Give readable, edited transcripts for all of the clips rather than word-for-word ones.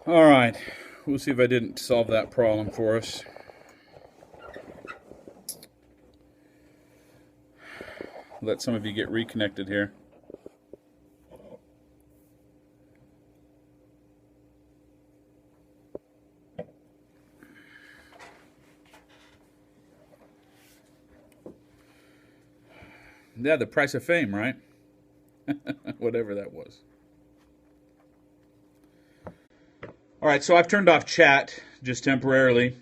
All right, we'll see if I didn't solve that problem for us. Let some of you get reconnected here. Yeah, the price of fame, right? Whatever that was. All right, so I've turned off chat just temporarily,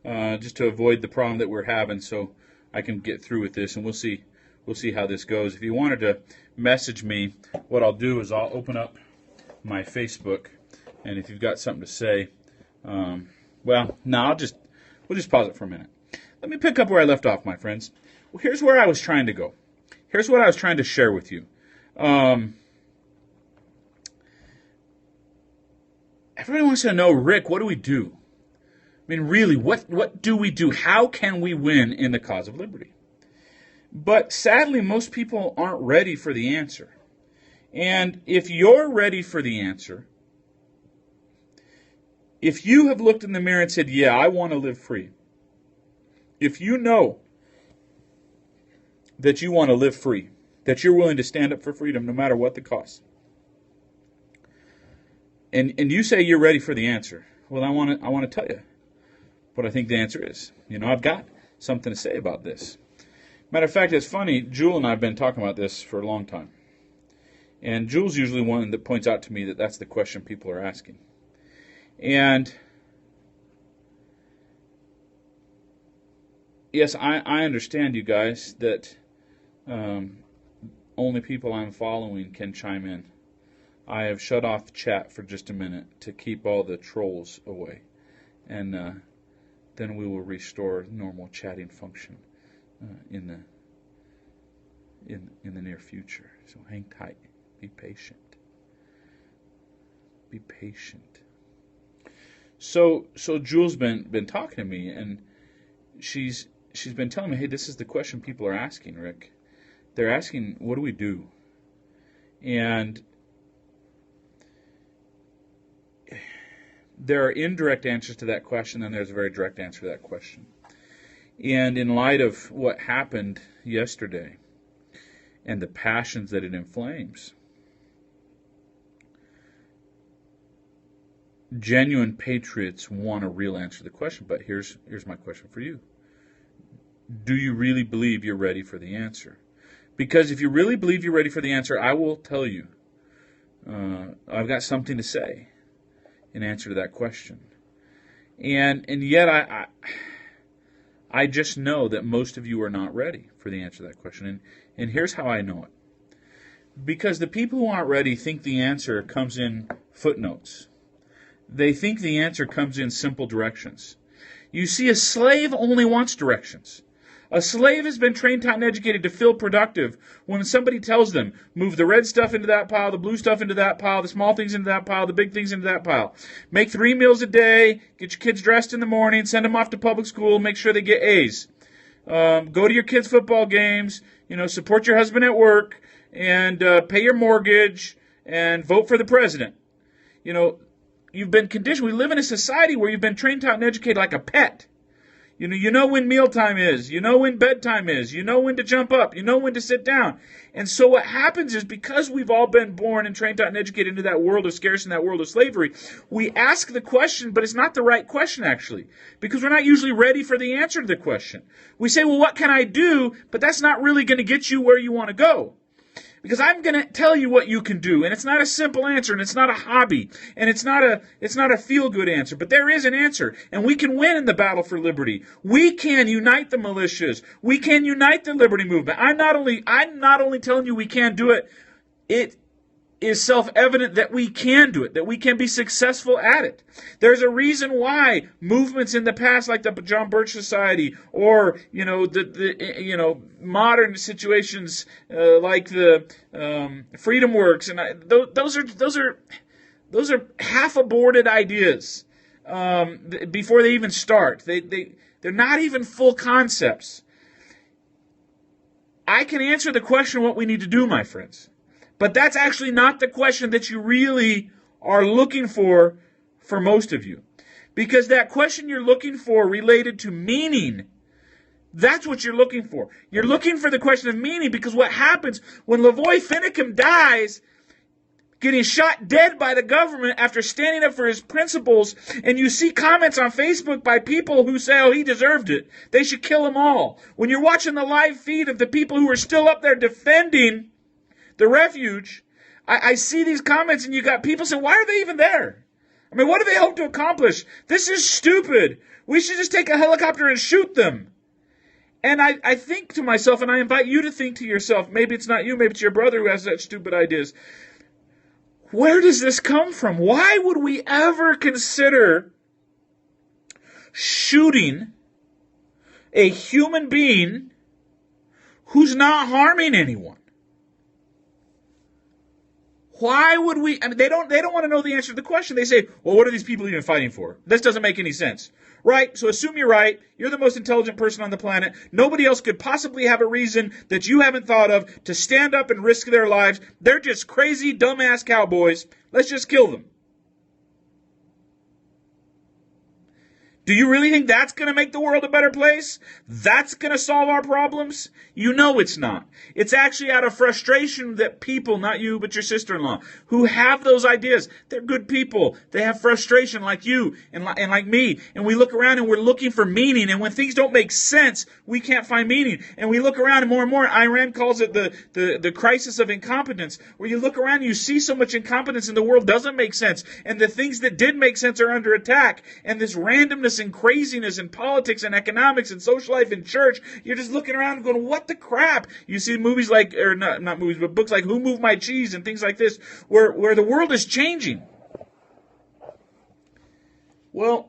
just to avoid the problem that we're having, so I can get through with this, and we'll see how this goes. If you wanted to message me, what I'll do is I'll open up my Facebook, and if you've got something to say, well, no, we'll just pause it for a minute. Let me pick up where I left off, my friends. Well, here's where I was trying to go. Here's what I was trying to share with you. Everybody wants to know, Rick, what do we do? I mean, really, what do we do? How can we win in the cause of liberty? But sadly, most people aren't ready for the answer. And if you're ready for the answer, if you have looked in the mirror and said, yeah, I want to live free, if you know that you want to live free, that you're willing to stand up for freedom no matter what the cost, and you say you're ready for the answer, well, I want to tell you what I think the answer is. I've got something to say about this. Matter of fact, it's funny, Jewel and I have been talking about this for a long time. And Jewel's usually one that points out to me that that's the question people are asking. And yes, I understand, you guys, that only people I'm following can chime in. I have shut off chat for just a minute to keep all the trolls away. And then we will restore normal chatting function in the near future. So hang tight. Be patient. Be patient. So Jewel's been talking to me, and she's been telling me, hey, this is the question people are asking, Rick. They're asking, what do we do? And there are indirect answers to that question, and there's a very direct answer to that question. And in light of what happened yesterday and the passions that it inflames, genuine patriots want a real answer to the question. But here's my question for you. Do you really believe you're ready for the answer? Because if you really believe you're ready for the answer, I will tell you, I've got something to say in answer to that question. And yet I just know that most of you are not ready for the answer to that question. And here's how I know it. Because the people who aren't ready think the answer comes in footnotes. They think the answer comes in simple directions. You see, a slave only wants directions. A slave has been trained, taught, and educated to feel productive when somebody tells them, move the red stuff into that pile, the blue stuff into that pile, the small things into that pile, the big things into that pile. Make 3 meals a day, get your kids dressed in the morning, send them off to public school, make sure they get A's. Go to your kids' football games, support your husband at work, and pay your mortgage, and vote for the president. You've been conditioned. We live in a society where you've been trained, taught, and educated like a pet. You know when mealtime is. You know when bedtime is. You know when to jump up. You know when to sit down. And so what happens is, because we've all been born and trained, taught, and educated into that world of scarcity and that world of slavery, we ask the question, but it's not the right question, actually, because we're not usually ready for the answer to the question. We say, well, what can I do? But that's not really going to get you where you want to go. Because I'm going to tell you what you can do, and it's not a simple answer, and it's not a hobby, and it's not a feel-good answer, but there is an answer, and we can win in the battle for liberty. We can unite the militias. We can unite the liberty movement. I'm not only telling you we can do it. It is self-evident that we can do it, that we can be successful at it. There's a reason why movements in the past, like the John Birch Society, or the modern situations like the Freedom Works, and those are half-aborted ideas before they even start. They're not even full concepts. I can answer the question what we need to do, my friends. But that's actually not the question that you really are looking for for most of you. Because that question you're looking for related to meaning, that's what you're looking for. You're looking for the question of meaning, because what happens when Lavoy Finicum dies, getting shot dead by the government after standing up for his principles, and you see comments on Facebook by people who say, oh, he deserved it. They should kill him all. When you're watching the live feed of the people who are still up there defending the refuge, I see these comments, and you got people saying, why are they even there? I mean, what do they hope to accomplish? This is stupid. We should just take a helicopter and shoot them. And I think to myself, and I invite you to think to yourself, maybe it's not you, maybe it's your brother who has such stupid ideas. Where does this come from? Why would we ever consider shooting a human being who's not harming anyone? Why would we? I mean, they don't want to know the answer to the question. They say, well, what are these people even fighting for? This doesn't make any sense. Right? So assume you're right. You're the most intelligent person on the planet. Nobody else could possibly have a reason that you haven't thought of to stand up and risk their lives. They're just crazy, dumbass cowboys. Let's just kill them. Do you really think that's going to make the world a better place? That's going to solve our problems? You know it's not. It's actually out of frustration that people, not you, but your sister-in-law, who have those ideas, they're good people. They have frustration like you and like me. And we look around and we're looking for meaning. And when things don't make sense, we can't find meaning. And we look around and more, Iran calls it the crisis of incompetence, where you look around and you see so much incompetence in the world doesn't make sense. And the things that did make sense are under attack. And this randomness and craziness in politics and economics and social life and church, you're just looking around and going, what the crap? You see movies like, or not movies, but books like Who Moved My Cheese and things like this, where the world is changing. Well,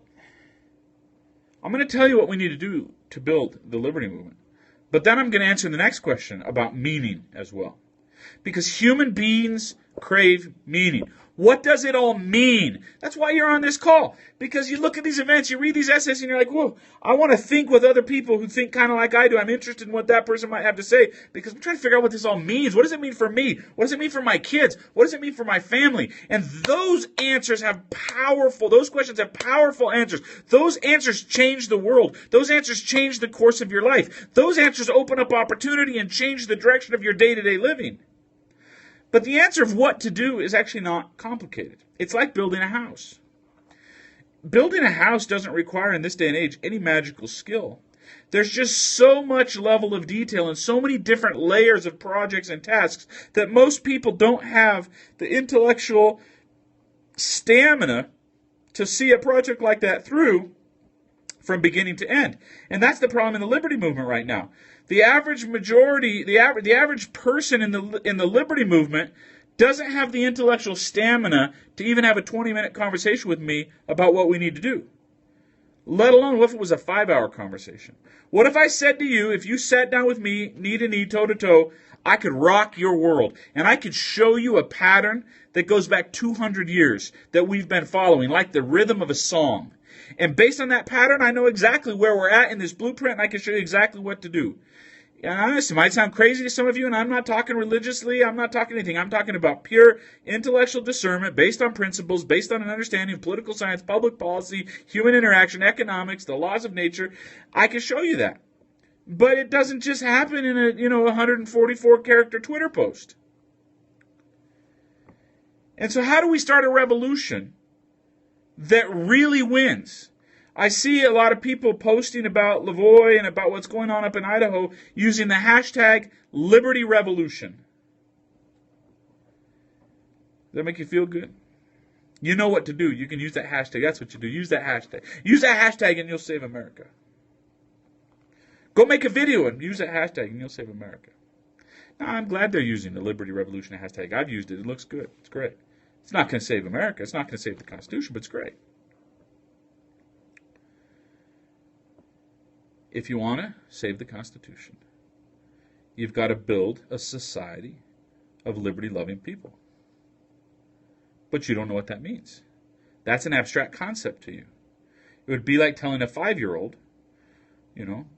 I'm going to tell you what we need to do to build the liberty movement. But then I'm going to answer the next question about meaning as well. Because human beings crave meaning. What does it all mean? That's why you're on this call. Because you look at these events, you read these essays, and you're like, whoa, I want to think with other people who think kind of like I do. I'm interested in what that person might have to say, because I'm trying to figure out what this all means. What does it mean for me? What does it mean for my kids? What does it mean for my family? And those questions have powerful answers. Those answers change the world. Those answers change the course of your life. Those answers open up opportunity and change the direction of your day-to-day living. But the answer of what to do is actually not complicated. It's like building a house. Building a house doesn't require, in this day and age, any magical skill. There's just so much level of detail and so many different layers of projects and tasks that most people don't have the intellectual stamina to see a project like that through from beginning to end. And that's the problem in the liberty movement right now. The average majority, the average person in the liberty movement doesn't have the intellectual stamina to even have a 20-minute conversation with me about what we need to do. Let alone what if it was a 5-hour conversation. What if I said to you, if you sat down with me, knee to knee, toe to toe, I could rock your world, and I could show you a pattern that goes back 200 years that we've been following, like the rhythm of a song. And based on that pattern, I know exactly where we're at in this blueprint, and I can show you exactly what to do. And honestly, it might sound crazy to some of you, and I'm not talking religiously, I'm not talking anything. I'm talking about pure intellectual discernment based on principles, based on an understanding of political science, public policy, human interaction, economics, the laws of nature. I can show you that. But it doesn't just happen in a 144-character Twitter post. And so how do we start a revolution that really wins? I see a lot of people posting about Lavoy and about what's going on up in Idaho using the hashtag Liberty Revolution. Does that make you feel good? You know what to do. You can use that hashtag. That's what you do. Use that hashtag. Use that hashtag and you'll save America. Go make a video and use that hashtag and you'll save America. Now, I'm glad they're using the Liberty Revolution hashtag. I've used it. It looks good. It's great. It's not going to save America. It's not going to save the Constitution, but it's great. If you want to save the Constitution, you've got to build a society of liberty-loving people. But you don't know what that means. That's an abstract concept to you. It would be like telling a 5-year-old,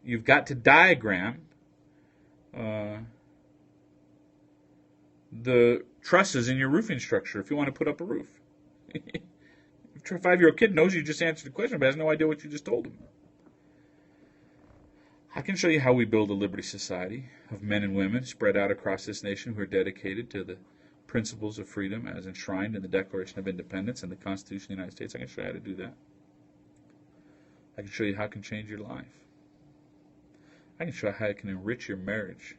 you've got to diagram the trusses in your roofing structure if you want to put up a roof. A 5-year-old kid knows you just answered the question, but has no idea what you just told him. I can show you how we build a liberty society of men and women spread out across this nation who are dedicated to the principles of freedom as enshrined in the Declaration of Independence and the Constitution of the United States. I can show you how to do that. I can show you how it can change your life. I can show you how it can enrich your marriage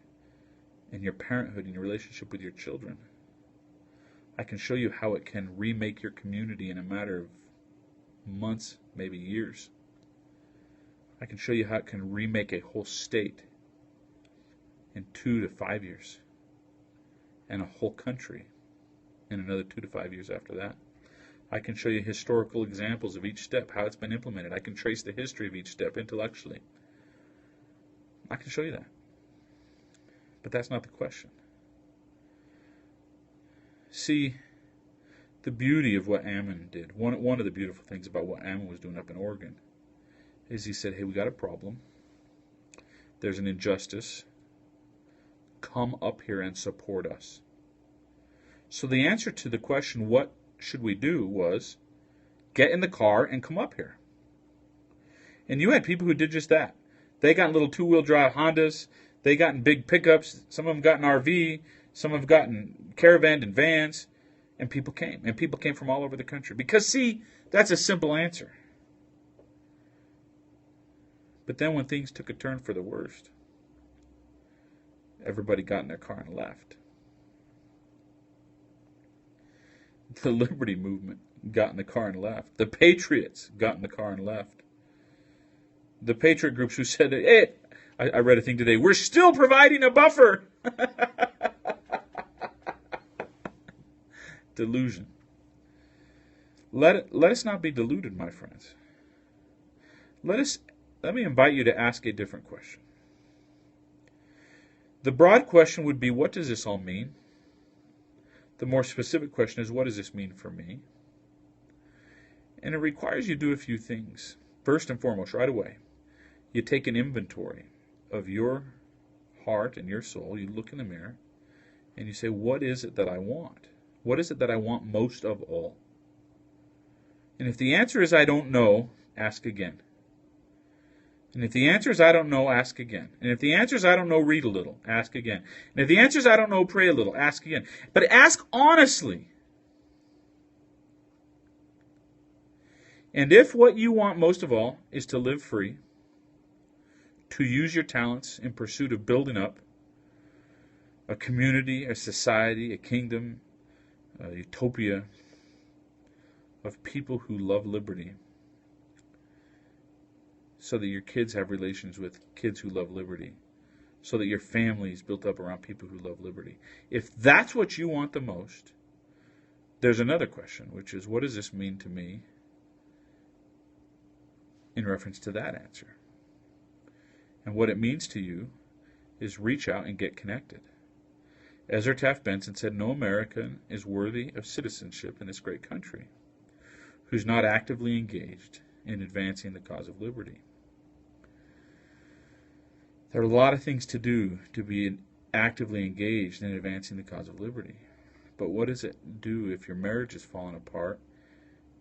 and your parenthood and your relationship with your children. I can show you how it can remake your community in a matter of months, maybe years. I can show you how it can remake a whole state in 2 to 5 years, and a whole country in another 2 to 5 years after that. I can show you historical examples of each step, how it's been implemented. I can trace the history of each step intellectually. I can show you that. But that's not the question. See, the beauty of what Ammon did, one of the beautiful things about what Ammon was doing up in Oregon, is he said, hey, we got a problem. There's an injustice. Come up here and support us. So the answer to the question, what should we do, was get in the car and come up here. And you had people who did just that. They got in little 2-wheel drive Hondas. They got in big pickups. Some of them got in RV. Some have gotten caravan and vans. And people came. And people came from all over the country. Because, see, that's a simple answer. But then when things took a turn for the worst, everybody got in their car and left. The Liberty Movement got in the car and left. The Patriots got in the car and left. The Patriot groups who said, hey, I read a thing today, we're still providing a buffer. Delusion. Let us not be deluded, my friends. Let me invite you to ask a different question. The broad question would be, what does this all mean? The more specific question is, what does this mean for me? And it requires you to do a few things. First and foremost, right away, you take an inventory of your heart and your soul. You look in the mirror and you say, what is it that I want? What is it that I want most of all? And if the answer is I don't know, ask again. And if the answer is I don't know, ask again. And if the answer is I don't know, read a little, ask again. And if the answer is I don't know, pray a little, ask again. But ask honestly. And if what you want most of all is to live free, to use your talents in pursuit of building up a community, a society, a kingdom, a utopia of people who love liberty, so that your kids have relations with kids who love liberty, so that your family is built up around people who love liberty. If that's what you want the most, there's another question, which is, what does this mean to me in reference to that answer? And what it means to you is reach out and get connected. Ezra Taft Benson said, no American is worthy of citizenship in this great country who's not actively engaged in advancing the cause of liberty. There are a lot of things to do to be actively engaged in advancing the cause of liberty. But what does it do if your marriage is falling apart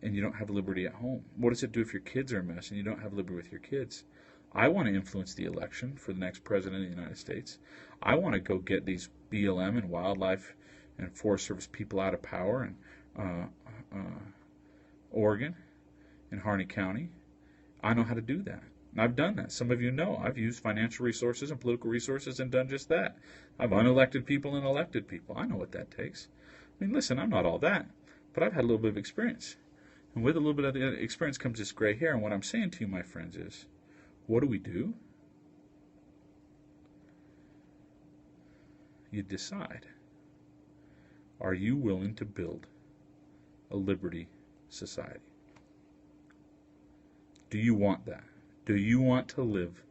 and you don't have liberty at home? What does it do if your kids are a mess and you don't have liberty with your kids? I want to influence the election for the next president of the United States. I want to go get these BLM and wildlife and Forest Service people out of power in Oregon, in Harney County. I know how to do that. And I've done that. Some of you know I've used financial resources and political resources and done just that. I've unelected people and elected people. I know what that takes. I mean, listen, I'm not all that, but I've had a little bit of experience. And with a little bit of the experience comes this gray hair. And what I'm saying to you, my friends, is, what do? You decide. Are you willing to build a liberty society? Do you want that? Do you want to live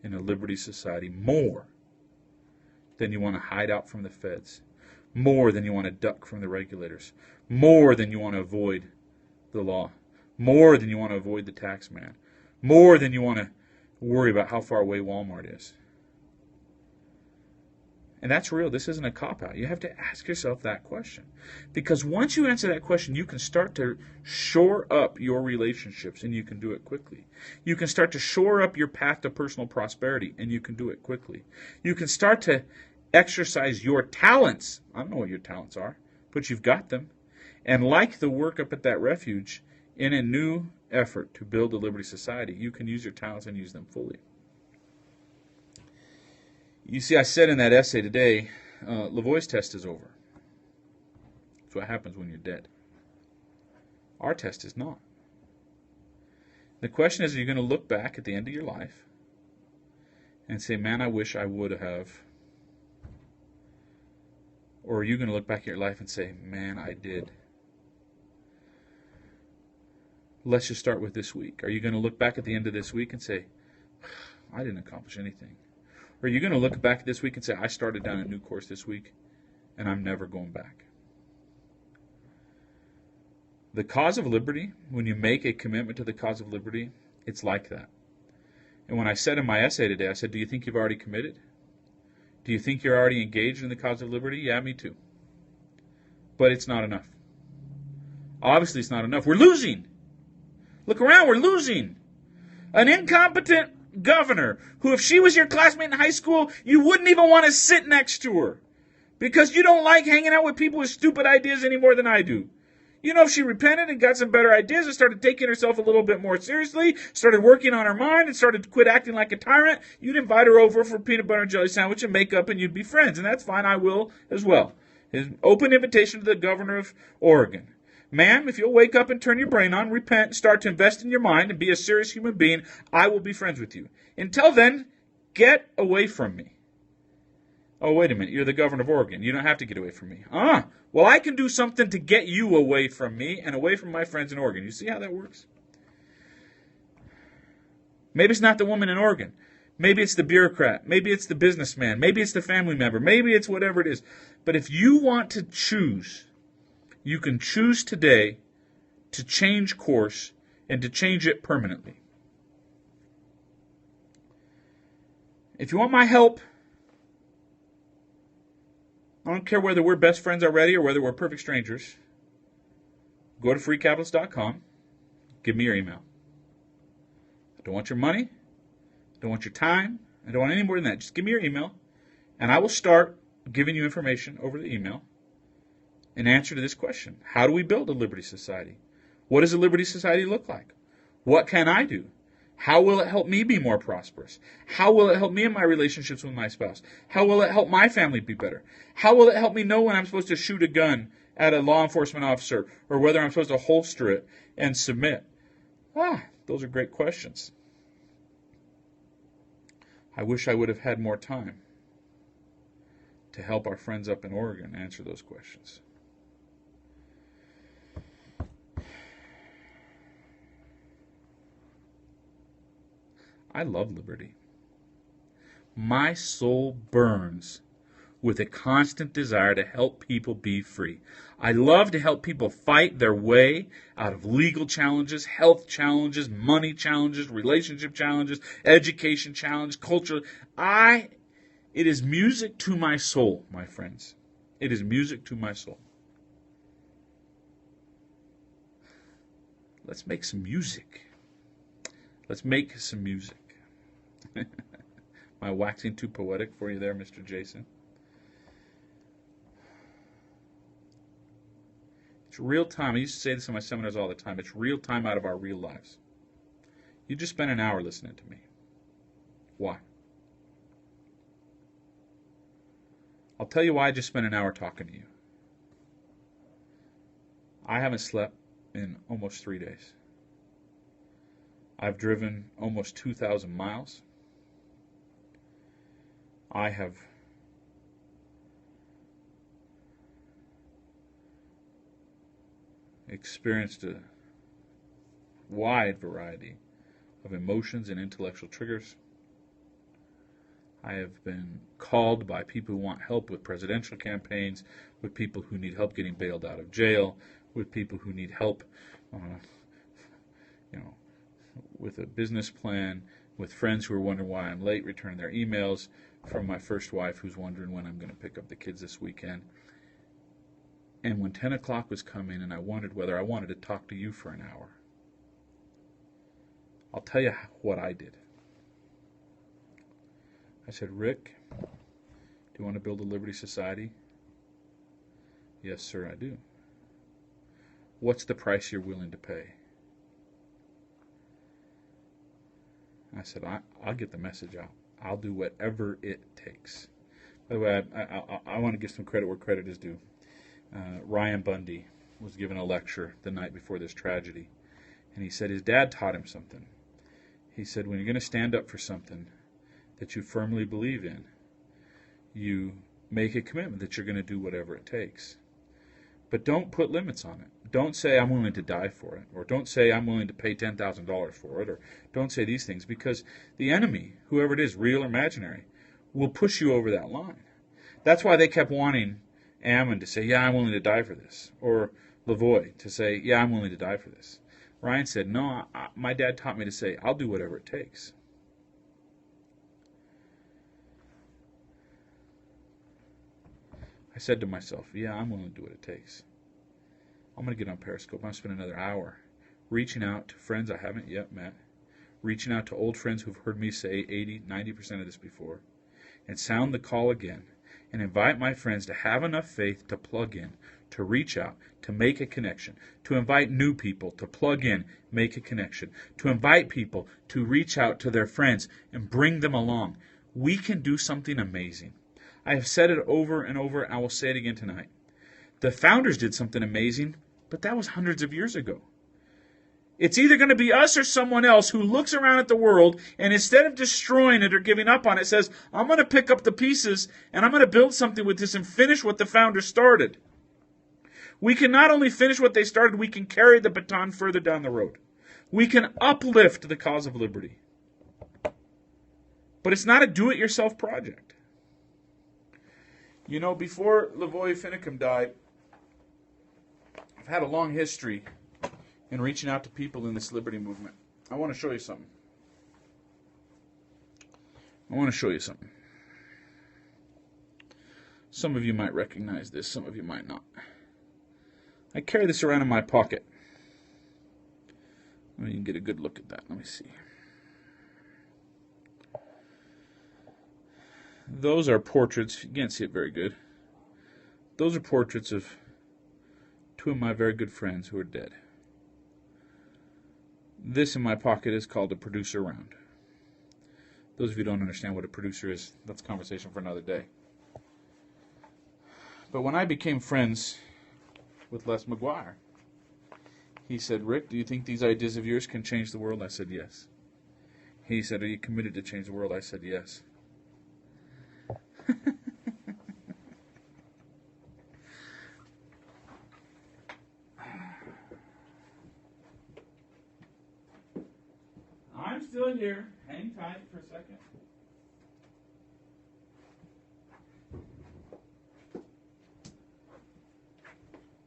in a liberty society more than you want to hide out from the feds? More than you want to duck from the regulators? More than you want to avoid the law? More than you want to avoid the tax man? More than you want to worry about how far away Walmart is? And that's real. This isn't a cop-out. You have to ask yourself that question. Because once you answer that question, you can start to shore up your relationships, and you can do it quickly. You can start to shore up your path to personal prosperity, and you can do it quickly. You can start to exercise your talents. I don't know what your talents are, but you've got them. And like the work up at that refuge, in a new effort to build a Liberty Society, you can use your talents and use them fully. You see, I said in that essay today, Lavoie's test is over. That's what happens when you're dead. Our test is not. The question is, are you going to look back at the end of your life and say, man, I wish I would have? Or are you going to look back at your life and say, man, I did? Let's just start with this week. Are you going to look back at the end of this week and say, I didn't accomplish anything? Or are you going to look back this week and say, I started down a new course this week, and I'm never going back? The cause of liberty, when you make a commitment to the cause of liberty, it's like that. And when I said in my essay today, I said, do you think you've already committed? Do you think you're already engaged in the cause of liberty? Yeah, me too. But it's not enough. Obviously, it's not enough. We're losing. Look around, we're losing. An incompetent governor who, if she was your classmate in high school, you wouldn't even want to sit next to her because you don't like hanging out with people with stupid ideas any more than I do. You know, if she repented and got some better ideas and started taking herself a little bit more seriously, started working on her mind and started to quit acting like a tyrant, you'd invite her over for a peanut butter and jelly sandwich and make up and you'd be friends. And that's fine, I will as well. His open invitation to the governor of Oregon. Ma'am, if you'll wake up and turn your brain on, repent, start to invest in your mind, and be a serious human being, I will be friends with you. Until then, get away from me. Oh, wait a minute, you're the governor of Oregon. You don't have to get away from me. Well, I can do something to get you away from me and away from my friends in Oregon. You see how that works? Maybe it's not the woman in Oregon. Maybe it's the bureaucrat. Maybe it's the businessman. Maybe it's the family member. Maybe it's whatever it is. But if you want to choose, you can choose today to change course and to change it permanently. If you want my help, I don't care whether we're best friends already or whether we're perfect strangers, go to freecapitalist.com, give me your email. I don't want your money, I don't want your time, I don't want any more than that. Just give me your email, and I will start giving you information over the email. An answer to this question. How do we build a Liberty Society? What does a Liberty Society look like? What can I do? How will it help me be more prosperous? How will it help me in my relationships with my spouse? How will it help my family be better? How will it help me know when I'm supposed to shoot a gun at a law enforcement officer or whether I'm supposed to holster it and submit? Those are great questions. I wish I would have had more time to help our friends up in Oregon answer those questions. I love liberty. My soul burns with a constant desire to help people be free. I love to help people fight their way out of legal challenges, health challenges, money challenges, relationship challenges, education challenges, culture. It is music to my soul, my friends. It is music to my soul. Let's make some music. Let's make some music. Am I waxing too poetic for you there, Mr. Jason? It's real time. I used to say this in my seminars all the time. It's real time out of our real lives. You just spent an hour listening to me. Why? I'll tell you why I just spent an hour talking to you. I haven't slept in almost 3 days. I've driven almost 2,000 miles. I have experienced a wide variety of emotions and intellectual triggers. I have been called by people who want help with presidential campaigns, with people who need help getting bailed out of jail, with people who need help, with a business plan, with friends who are wondering why I'm late returning their emails, from my first wife, who's wondering when I'm going to pick up the kids this weekend. And when 10 o'clock was coming and I wondered whether I wanted to talk to you for an hour, I'll tell you what I did. I said, Rick, do you want to build a Liberty Society? Yes, sir, I do. What's the price you're willing to pay? I said, I'll get the message out. I'll do whatever it takes. By the way, I want to give some credit where credit is due. Ryan Bundy was given a lecture the night before this tragedy, and he said his dad taught him something. He said, when you're going to stand up for something that you firmly believe in, you make a commitment that you're going to do whatever it takes. But don't put limits on it. Don't say, I'm willing to die for it. Or don't say, I'm willing to pay $10,000 for it. Or don't say these things. Because the enemy, whoever it is, real or imaginary, will push you over that line. That's why they kept wanting Ammon to say, yeah, I'm willing to die for this. Or Lavoie to say, yeah, I'm willing to die for this. Ryan said, no, my dad taught me to say, I'll do whatever it takes. I said to myself, yeah, I'm willing to do what it takes. I'm going to get on Periscope. I'm going to spend another hour reaching out to friends I haven't yet met, reaching out to old friends who've heard me say 80, 90% of this before, and sound the call again, and invite my friends to have enough faith to plug in, to reach out, to make a connection, to invite new people to plug in, make a connection, to invite people to reach out to their friends and bring them along. We can do something amazing. I have said it over and over, and I will say it again tonight. The founders did something amazing, but that was hundreds of years ago. It's either going to be us or someone else who looks around at the world and instead of destroying it or giving up on it, says, I'm going to pick up the pieces and I'm going to build something with this and finish what the founders started. We can not only finish what they started, we can carry the baton further down the road. We can uplift the cause of liberty. But it's not a do-it-yourself project. You know, before Lavoie Finicum died, I've had a long history in reaching out to people in this liberty movement. I want to show you something. Some of you might recognize this, some of you might not. I carry this around in my pocket. Let me get a good look at that. Let me see. Those are portraits. You can't see it very good. Those are portraits of two of my very good friends who are dead. This in my pocket is called a producer round. Those of you who don't understand what a producer is, that's a conversation for another day. But when I became friends with Les McGuire, he said, Rick, do you think these ideas of yours can change the world? I said, yes. He said, are you committed to change the world? I said, yes. I'm still here. Hang tight for a second.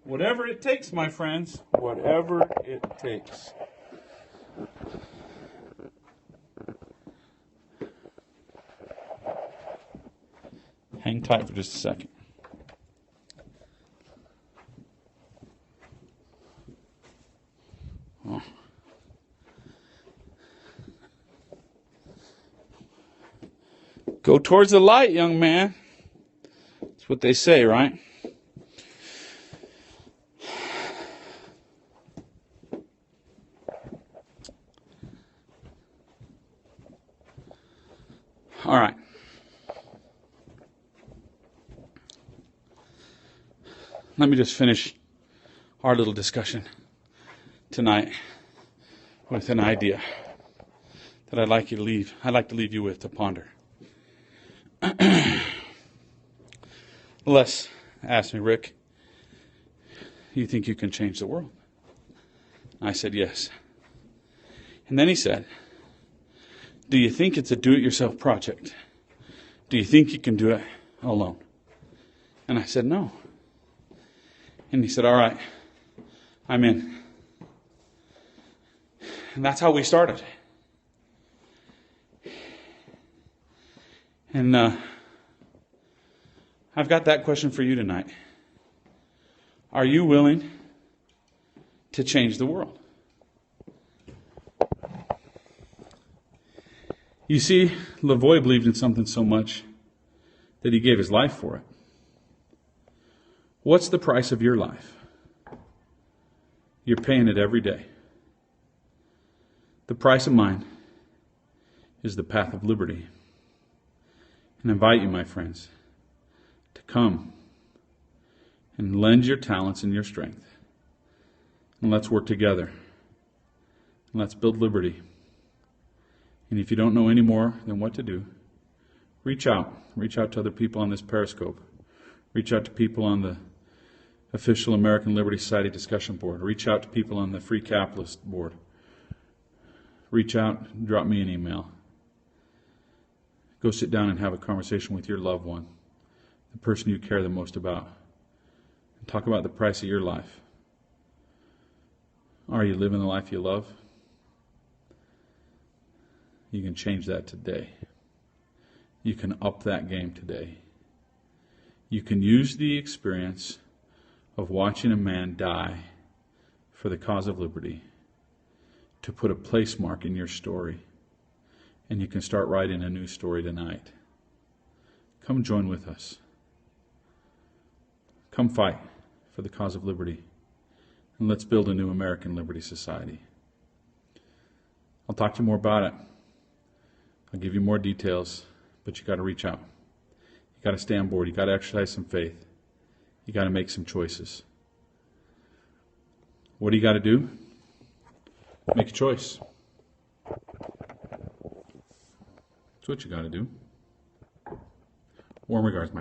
Whatever it takes, my friends. Whatever it takes. Hang tight for just a second. Oh. Go towards the light, young man. That's what they say, right? All right. Let me just finish our little discussion tonight with an idea that I'd like to leave you with to ponder. Les asked me, Rick, you think you can change the world? I said, yes. And then he said, do you think it's a do-it-yourself project? Do you think you can do it alone? And I said, no. And he said, all right, I'm in. And that's how we started. And I've got that question for you tonight. Are you willing to change the world? You see, Lavoie believed in something so much that he gave his life for it. What's the price of your life? You're paying it every day. The price of mine is the path of liberty. And I invite you, my friends, to come and lend your talents and your strength. And let's work together. And let's build liberty. And if you don't know any more than what to do, reach out. Reach out to other people on this Periscope. Reach out to people on the official American Liberty Society discussion board. Reach out to people on the Free Capitalist board. Reach out, drop me an email. Go sit down and have a conversation with your loved one, the person you care the most about. And talk about the price of your life. Are you living the life you love? You can change that today. You can up that game today. You can use the experience of watching a man die for the cause of liberty to put a place mark in your story. And you can start writing a new story tonight. Come join with us. Come fight for the cause of liberty. And let's build a new American Liberty Society. I'll talk to you more about it. I'll give you more details, but you got to reach out. You got to stay on board. You got to exercise some faith. You got to make some choices. What do you got to do? Make a choice. That's what you got to do. Warm regards, my